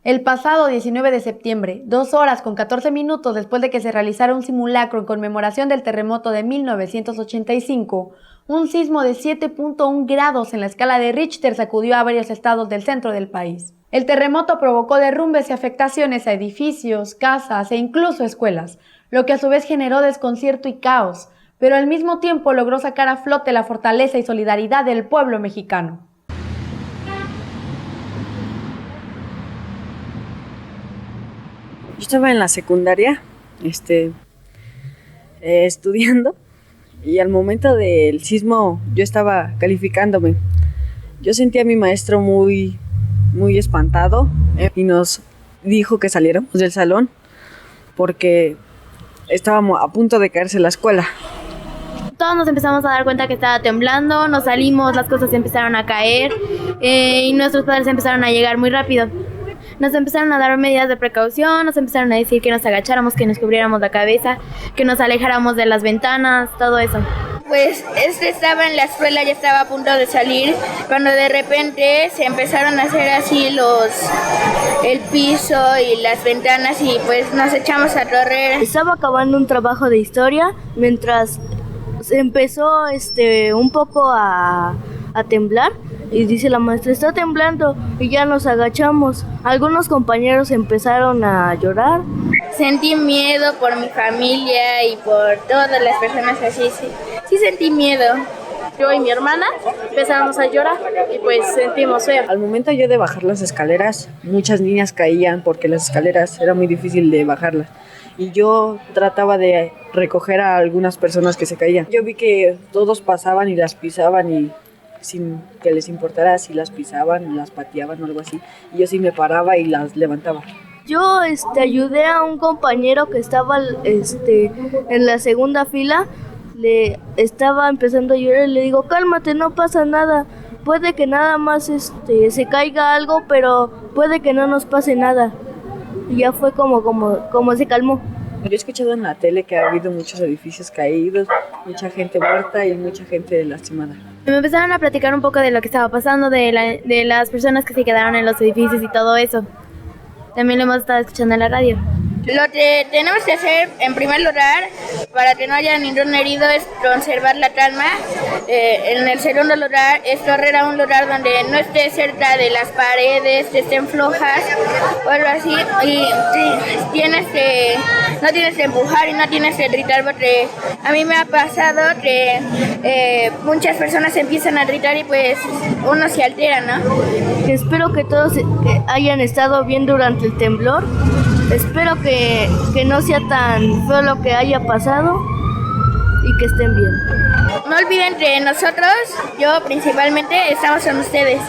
El pasado 19 de septiembre, 2 horas con 14 minutos después de que se realizara un simulacro en conmemoración del terremoto de 1985, un sismo de 7.1 grados en la escala de Richter sacudió a varios estados del centro del país. El terremoto provocó derrumbes y afectaciones a edificios, casas e incluso escuelas, lo que a su vez generó desconcierto y caos, pero al mismo tiempo logró sacar a flote la fortaleza y solidaridad del pueblo mexicano. Yo estaba en la secundaria, estudiando, y al momento del sismo yo estaba calificándome. Yo sentí a mi maestro muy espantado y nos dijo que saliéramos del salón porque estábamos a punto de caerse la escuela. Todos nos empezamos a dar cuenta que estaba temblando, nos salimos, las cosas empezaron a caer y nuestros padres empezaron a llegar muy rápido. Nos empezaron a dar medidas de precaución, nos empezaron a decir que nos agacháramos, que nos cubriéramos la cabeza, que nos alejáramos de las ventanas, todo eso. Pues estaba en la escuela, ya estaba a punto de salir, cuando de repente se empezaron a hacer así el piso y las ventanas y pues nos echamos a correr. Estaba acabando un trabajo de historia mientras empezó un poco a temblar. Y dice la maestra, está temblando, y ya nos agachamos. Algunos compañeros empezaron a llorar. Sentí miedo por mi familia y por todas las personas así, sí sentí miedo. Yo y mi hermana empezamos a llorar y pues sentimos feo. Al momento yo de bajar las escaleras, muchas niñas caían porque las escaleras era muy difícil de bajarlas. Y yo trataba de recoger a algunas personas que se caían. Yo vi que todos pasaban y las pisaban y sin que les importara si las pisaban, las pateaban o algo así. Y yo sí me paraba y las levantaba. Yo ayudé a un compañero que estaba en la segunda fila. Le estaba empezando a llorar y le digo, cálmate, no pasa nada. Puede que nada más se caiga algo, pero puede que no nos pase nada. Y ya fue como se calmó. Yo he escuchado en la tele que ha habido muchos edificios caídos, mucha gente muerta y mucha gente lastimada. Me empezaron a platicar un poco de lo que estaba pasando, de las personas que se quedaron en los edificios y todo eso. También lo hemos estado escuchando en la radio. Lo que tenemos que hacer en primer lugar, para que no haya ningún herido, es conservar la calma. En el segundo lugar es correr a un lugar donde no esté cerca de las paredes, que estén flojas o algo así. Y no tienes que empujar y no tienes que gritar, porque a mí me ha pasado que muchas personas empiezan a gritar y pues uno se altera, ¿no? Espero que todos hayan estado bien durante el temblor. Espero que no sea tan feo lo que haya pasado y que estén bien. No olviden que nosotros, yo principalmente, estamos con ustedes.